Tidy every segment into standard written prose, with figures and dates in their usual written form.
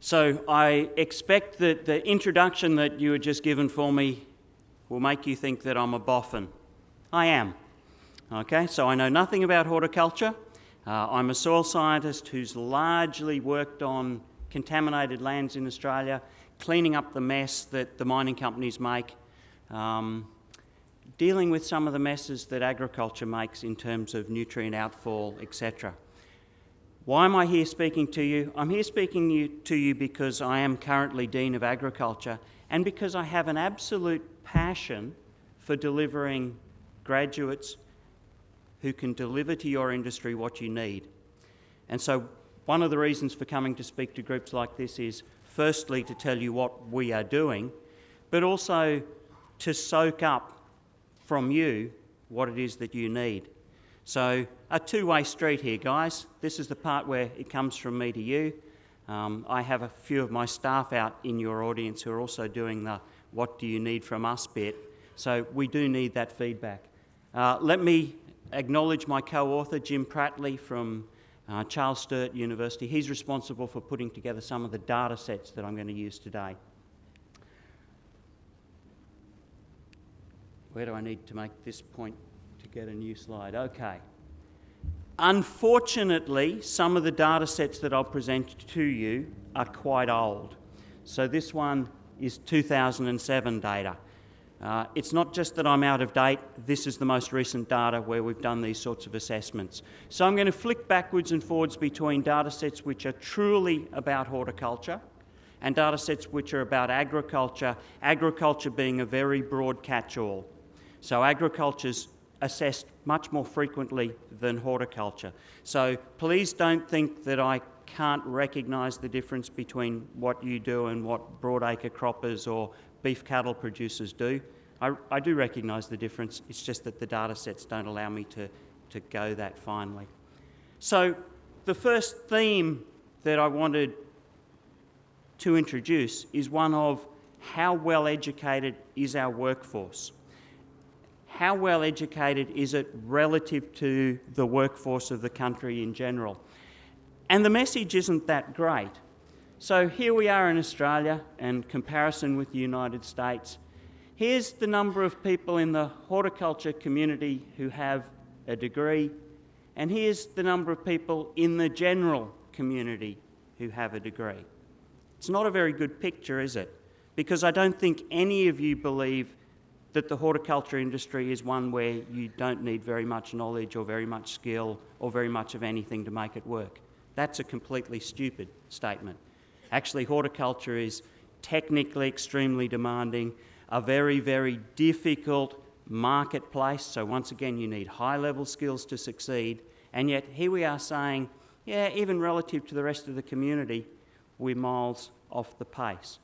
So I expect that the introduction that you were just given for me will make you think that I'm a boffin. I am. Okay, so I know nothing about horticulture. I'm a soil scientist who's largely worked on contaminated lands in Australia, cleaning up the mess that the mining companies make, dealing with some of the messes that agriculture makes in terms of nutrient outfall, etc. Why am I here speaking to you? I'm here speaking to you because I am currently Dean of Agriculture and because I have an absolute passion for delivering graduates who can deliver to your industry what you need. And so one of the reasons for coming to speak to groups like this is firstly to tell you what we are doing, but also to soak up from you what it is that you need. So a two-way street here, guys. This is the part where it comes from me to you. I have a few of my staff out in your audience who are also doing the what do you need from us bit. So we do need that feedback. Let me acknowledge my co-author, Jim Prattley from Charles Sturt University. He's responsible for putting together some of the data sets that I'm going to use today. Where do I need to make this point to get a new slide? Okay. Unfortunately, some of the data sets that I'll present to you are quite old. So this one is 2007 data. It's not just that I'm out of date, this is the most recent data where we've done these sorts of assessments. So I'm going to flick backwards and forwards between data sets which are truly about horticulture and data sets which are about agriculture, agriculture being a very broad catch-all. So agriculture's assessed much more frequently than horticulture. So please don't think that I can't recognise the difference between what you do and what broadacre croppers or beef cattle producers do. I do recognise the difference, it's just that the data sets don't allow me to go that finely. So the first theme that I wanted to introduce is one of how well educated is our workforce? How well educated is it relative to the workforce of the country in general? And the message isn't that great. So here we are in Australia, in comparison with the United States. Here's the number of people in the horticulture community who have a degree, and here's the number of people in the general community who have a degree. It's not a very good picture, is it? Because I don't think any of you believe that the horticulture industry is one where you don't need very much knowledge or very much skill or very much of anything to make it work. That's a completely stupid statement. Actually, horticulture is technically extremely demanding, a very, very difficult marketplace. So once again, you need high-level skills to succeed. And yet here we are saying, yeah, even relative to the rest of the community, we're miles off the pace.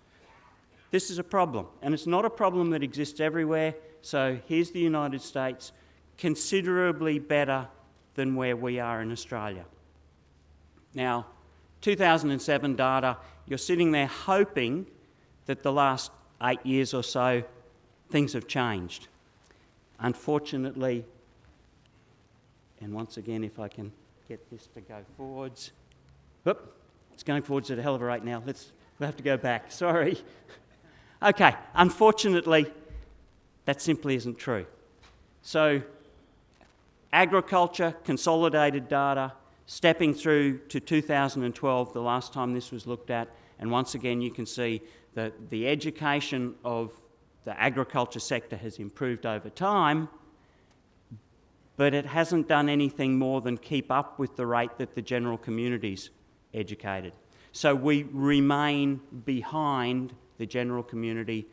This is a problem, and it's not a problem that exists everywhere. So here's the United States, considerably better than where we are in Australia. Now, 2007 data, you're sitting there hoping that the last 8 years or so, things have changed. Unfortunately, and once again, if I can get this to go forwards. Whoop, it's going forwards at a hell of a rate now. We'll have to go back, sorry. Okay, unfortunately, that simply isn't true. So, agriculture, consolidated data, stepping through to 2012, the last time this was looked at, and once again you can see that the education of the agriculture sector has improved over time, but it hasn't done anything more than keep up with the rate that the general community's educated. So we remain behind the general community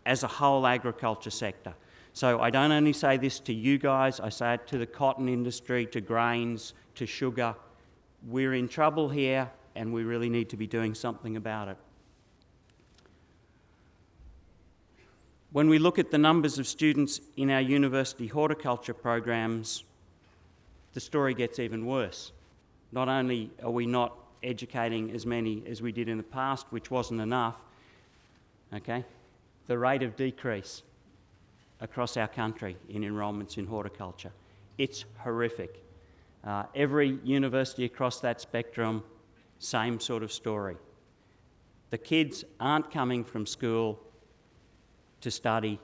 as a whole agriculture sector. So I don't only say this to you guys, I say it to the cotton industry, to grains, to sugar. We're in trouble here and we really need to be doing something about it. When we look at the numbers of students in our university horticulture programs, the story gets even worse. Not only are we not educating as many as we did in the past, which wasn't enough, okay, the rate of decrease across our country in enrolments in horticulture, it's horrific. Every university across that spectrum, same sort of story. The kids aren't coming from school to study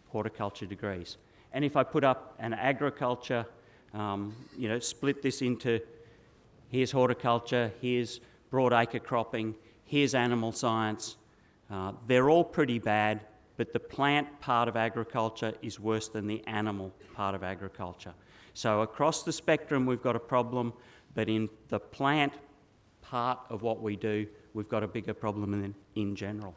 horticulture degrees. And if I put up an agriculture, split this into here's horticulture, here's broadacre cropping, here's animal science, they're all pretty bad, but the plant part of agriculture is worse than the animal part of agriculture. So across the spectrum we've got a problem, but in the plant part of what we do, we've got a bigger problem in general.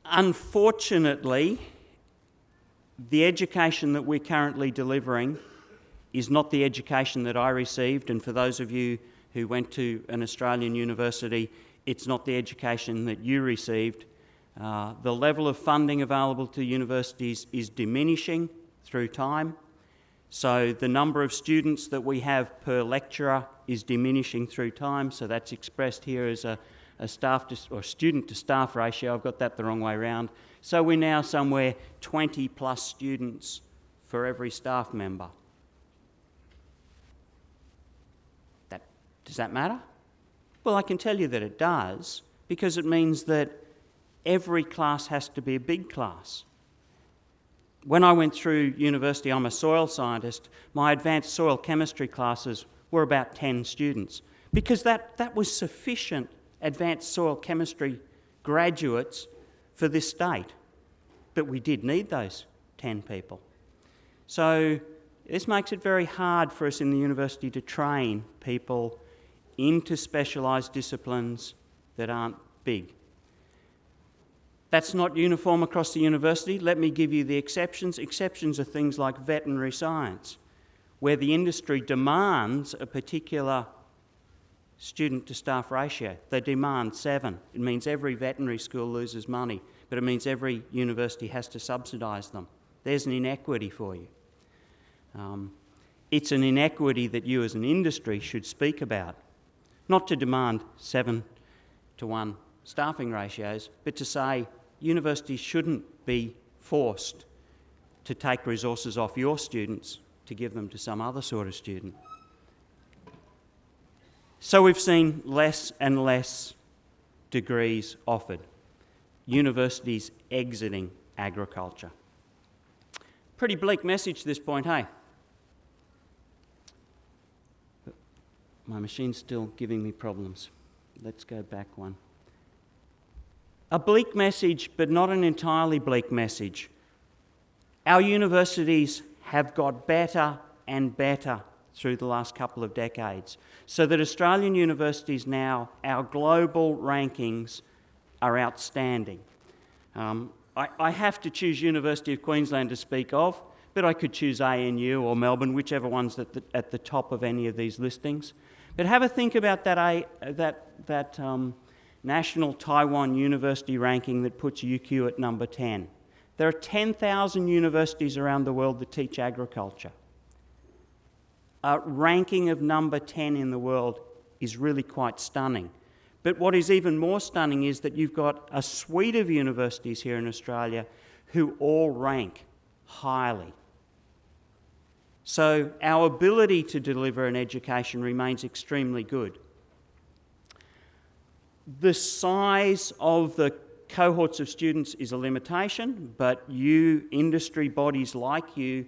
Unfortunately, the education that we're currently delivering is not the education that I received, and for those of you who went to an Australian university, it's not the education that you received. The level of funding available to universities is diminishing through time. So the number of students that we have per lecturer is diminishing through time. So that's expressed here as a student to staff ratio. I've got that the wrong way around. So we're now somewhere 20 plus students for every staff member. Does that matter? Well, I can tell you that it does, because it means that every class has to be a big class. When I went through university, I'm a soil scientist, my advanced soil chemistry classes were about 10 students, because that was sufficient advanced soil chemistry graduates for this state. But we did need those 10 people. So this makes it very hard for us in the university to train people into specialised disciplines that aren't big. That's not uniform across the university. Let me give you the exceptions. Exceptions are things like veterinary science, where the industry demands a particular student to staff ratio. They demand 7. It means every veterinary school loses money, but it means every university has to subsidise them. There's an inequity for you. It's an inequity that you as an industry should speak about. Not to demand 7-to-1 staffing ratios, but to say universities shouldn't be forced to take resources off your students to give them to some other sort of student. So we've seen less and less degrees offered. Universities exiting agriculture. Pretty bleak message at this point, hey? My machine's still giving me problems. Let's go back one. A bleak message, but not an entirely bleak message. Our universities have got better and better through the last couple of decades, so that Australian universities now, our global rankings are outstanding. I have to choose University of Queensland to speak of, but I could choose ANU or Melbourne, whichever one's at the top of any of these listings. But have a think about that National Taiwan University ranking that puts UQ at number 10. There are 10,000 universities around the world that teach agriculture. A ranking of number 10 in the world is really quite stunning. But what is even more stunning is that you've got a suite of universities here in Australia who all rank highly. So our ability to deliver an education remains extremely good. The size of the cohorts of students is a limitation, but you, industry bodies like you,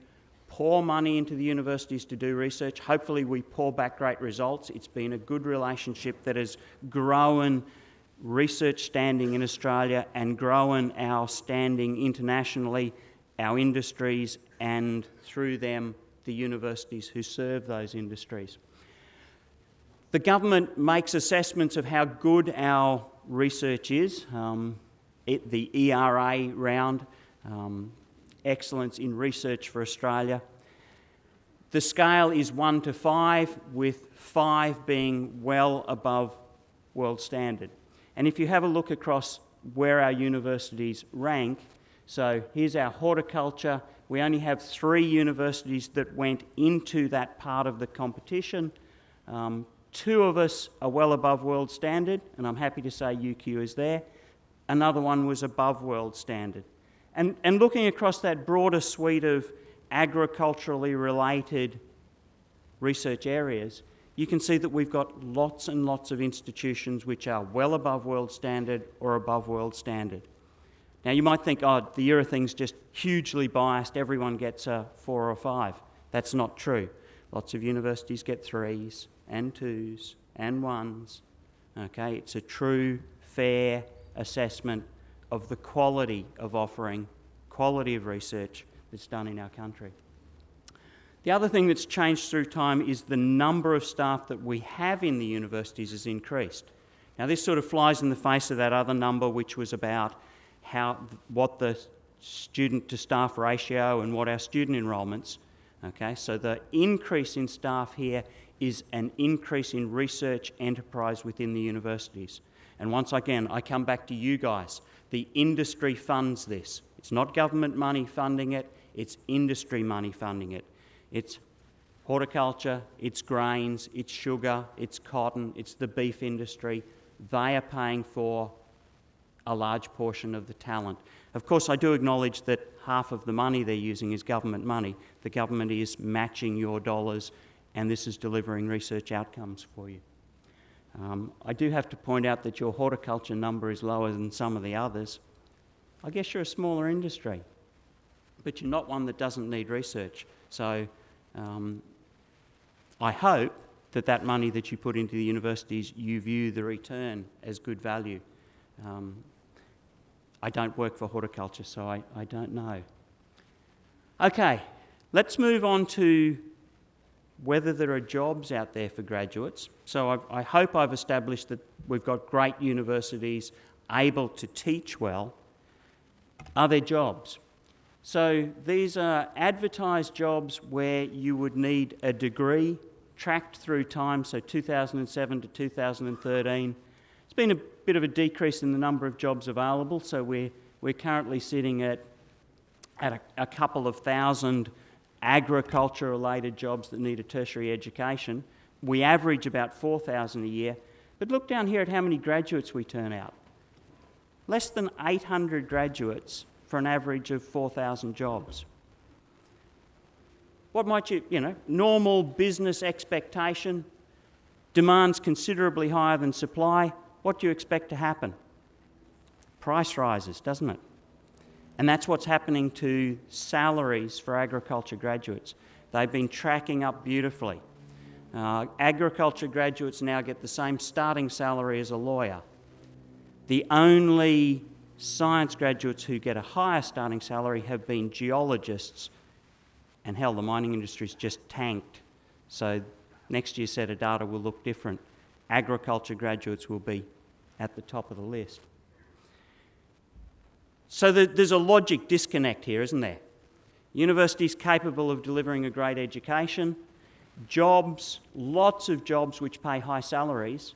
pour money into the universities to do research. Hopefully we pour back great results. It's been a good relationship that has grown research standing in Australia and grown our standing internationally, our industries, and through them the universities who serve those industries. The government makes assessments of how good our research is. The ERA round, Excellence in Research for Australia. The scale is 1 to 5, with 5 being well above world standard. And if you have a look across where our universities rank, so here's our horticulture. We only have 3 universities that went into that part of the competition. 2 of us are well above world standard, and I'm happy to say UQ is there. Another one was above world standard. And looking across that broader suite of agriculturally related research areas, you can see that we've got lots and lots of institutions which are well above world standard or above world standard. Now you might think, oh, the Euro thing's just hugely biased, everyone gets a 4 or 5. That's not true. Lots of universities get 3s and 2s and 1s. Okay, it's a true, fair assessment of the quality of offering, quality of research that's done in our country. The other thing that's changed through time is the number of staff that we have in the universities has increased. Now this sort of flies in the face of that other number which was about what the student to staff ratio and what our student enrolments. Okay, so the increase in staff here is an increase in research enterprise within the universities. And once again, I come back to you guys. The industry funds this. It's not government money funding it, it's industry money funding it. It's horticulture, it's grains, it's sugar, it's cotton, it's the beef industry. They are paying for a large portion of the talent. Of course, I do acknowledge that half of the money they're using is government money. The government is matching your dollars, and this is delivering research outcomes for you. I do have to point out that your horticulture number is lower than some of the others. I guess you're a smaller industry, but you're not one that doesn't need research. So I hope that money that you put into the universities, you view the return as good value. I don't work for horticulture, so I don't know. Okay, let's move on to whether there are jobs out there for graduates. So I hope I've established that we've got great universities able to teach well. Are there jobs? So these are advertised jobs where you would need a degree tracked through time, so 2007 to 2013. It's been a bit of a decrease in the number of jobs available, so we're currently sitting at a couple of thousand agriculture-related jobs that need a tertiary education. We average about 4,000 a year, but look down here at how many graduates we turn out. Less than 800 graduates for an average of 4,000 jobs. What might normal business expectation, demand's considerably higher than supply. What do you expect to happen? Price rises, doesn't it? And that's what's happening to salaries for agriculture graduates. They've been tracking up beautifully. Agriculture graduates now get the same starting salary as a lawyer. The only science graduates who get a higher starting salary have been geologists, and hell, the mining industry's just tanked. So next year's set of data will look different. Agriculture graduates will be at the top of the list. So there's a logic disconnect here, isn't there? Universities capable of delivering a great education, jobs, lots of jobs which pay high salaries,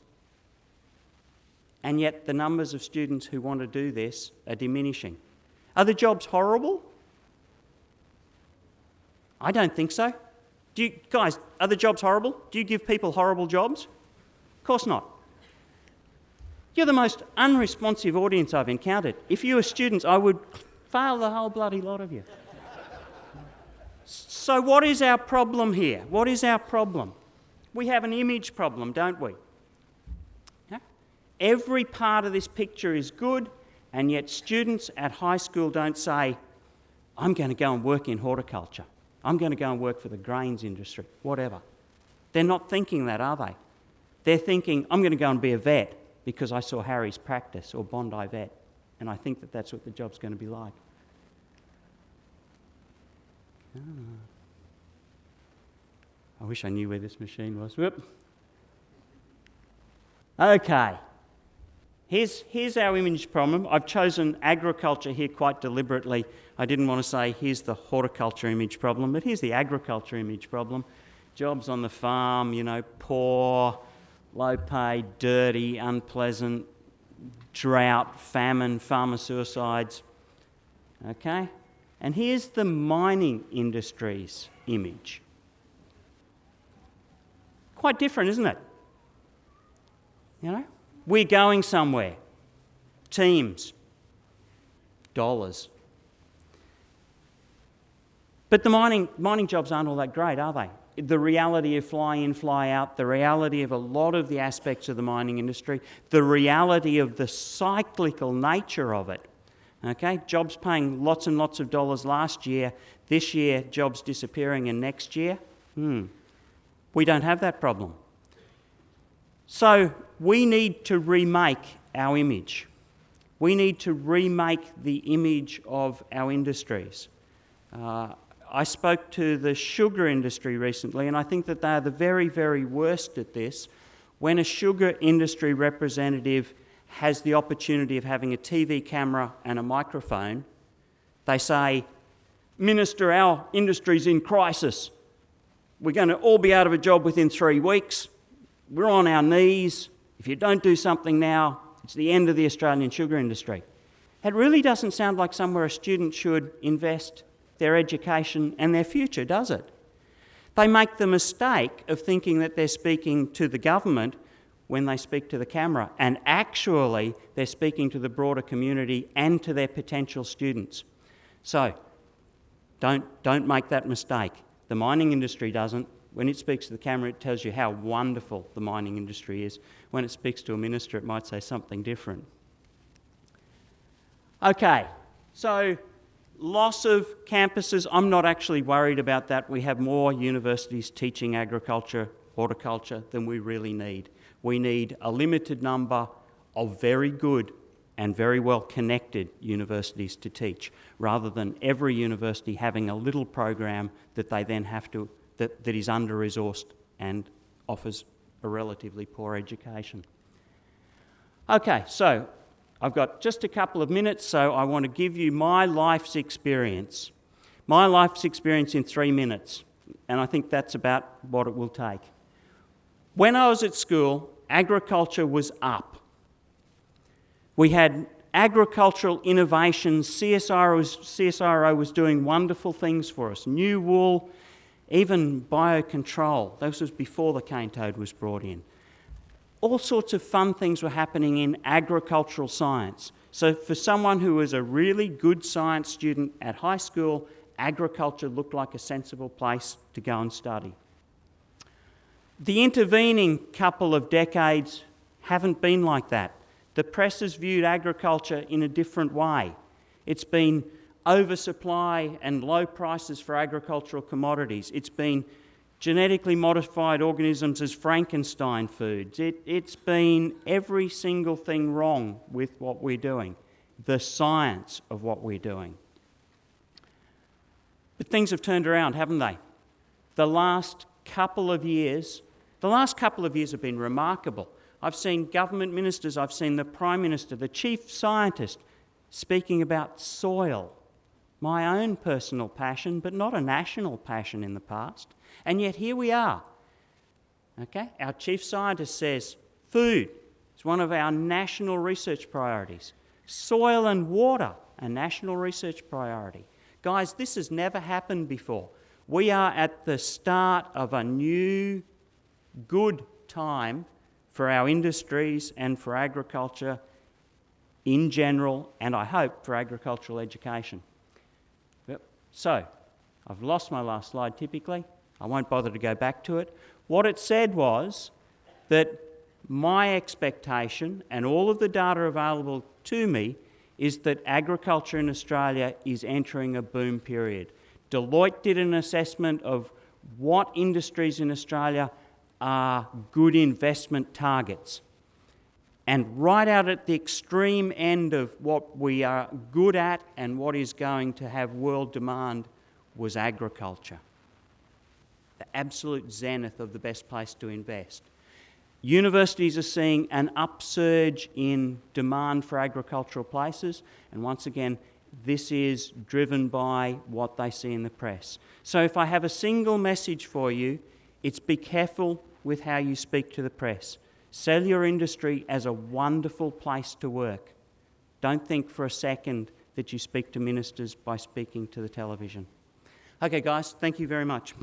and yet the numbers of students who want to do this are diminishing. Are the jobs horrible? I don't think so. Guys, are the jobs horrible? Do you give people horrible jobs? Of course not. You're the most unresponsive audience I've encountered. If you were students, I would fail the whole bloody lot of you. So what is our problem here? What is our problem? We have an image problem, don't we? Yeah? Every part of this picture is good, and yet students at high school don't say, I'm going to go and work in horticulture. I'm going to go and work for the grains industry, whatever. They're not thinking that, are they? They're thinking, I'm going to go and be a vet because I saw Harry's practice, or Bondi Vet, and I think that that's what the job's going to be like. I wish I knew where this machine was. Whoop. Okay. Here's our image problem. I've chosen agriculture here quite deliberately. I didn't want to say here's the horticulture image problem, but here's the agriculture image problem. Jobs on the farm, poor, low paid, dirty, unpleasant, drought, famine, farmer suicides. Okay? And here's the mining industry's image. Quite different, isn't it? We're going somewhere. Teams. Dollars. But the mining jobs aren't all that great, are they? the reality of fly in, fly out, the reality of a lot of the aspects of the mining industry, the reality of the cyclical nature of it. Okay, jobs paying lots and lots of dollars last year, this year jobs disappearing, and next year, we don't have that problem. So we need to remake our image. We need to remake the image of our industries. I spoke to the sugar industry recently, and I think that they are the very, very worst at this. When a sugar industry representative has the opportunity of having a TV camera and a microphone, they say, "Minister, our industry's in crisis. We're going to all be out of a job within 3 weeks. We're on our knees. If you don't do something now, it's the end of the Australian sugar industry." It really doesn't sound like somewhere a student should invest their education and their future, does it? They make the mistake of thinking that they're speaking to the government when they speak to the camera, and actually they're speaking to the broader community and to their potential students. So don't make that mistake. The mining industry doesn't. When it speaks to the camera, it tells you how wonderful the mining industry is. When it speaks to a minister, it might say something different. Okay, so loss of campuses, I'm not actually worried about that. We have more universities teaching agriculture, horticulture than we really need. We need a limited number of very good and very well connected universities to teach, rather than every university having a little program that they then have to, that is under-resourced and offers a relatively poor education. Okay, so I've got just a couple of minutes, so I want to give you my life's experience. My life's experience in 3 minutes, and I think that's about what it will take. When I was at school, agriculture was up. We had agricultural innovations. CSIRO was doing wonderful things for us. New wool, even biocontrol. This was before the cane toad was brought in. All sorts of fun things were happening in agricultural science. So for someone who was a really good science student at high school, agriculture looked like a sensible place to go and study. The intervening couple of decades haven't been like that. The press has viewed agriculture in a different way. It's been oversupply and low prices for agricultural commodities. It's been genetically modified organisms as Frankenstein foods. It's been every single thing wrong with what we're doing, the science of what we're doing. But things have turned around, haven't they? The last couple of years have been remarkable. I've seen government ministers, I've seen the Prime Minister, the Chief Scientist speaking about soil, my own personal passion, but not a national passion in the past. And yet here we are. Okay? Our Chief Scientist says food is one of our national research priorities. Soil and water, a national research priority. Guys, this has never happened before. We are at the start of a new, good time for our industries and for agriculture in general, and I hope for agricultural education. So, I've lost my last slide typically. I won't bother to go back to it. What it said was that my expectation, and all of the data available to me, is that agriculture in Australia is entering a boom period. Deloitte did an assessment of what industries in Australia are good investment targets. And right out at the extreme end of what we are good at and what is going to have world demand was agriculture. The absolute zenith of the best place to invest. Universities are seeing an upsurge in demand for agricultural places, and once again, this is driven by what they see in the press. So if I have a single message for you, it's be careful with how you speak to the press. Sell your industry as a wonderful place to work. Don't think for a second that you speak to ministers by speaking to the television. Okay, guys, thank you very much.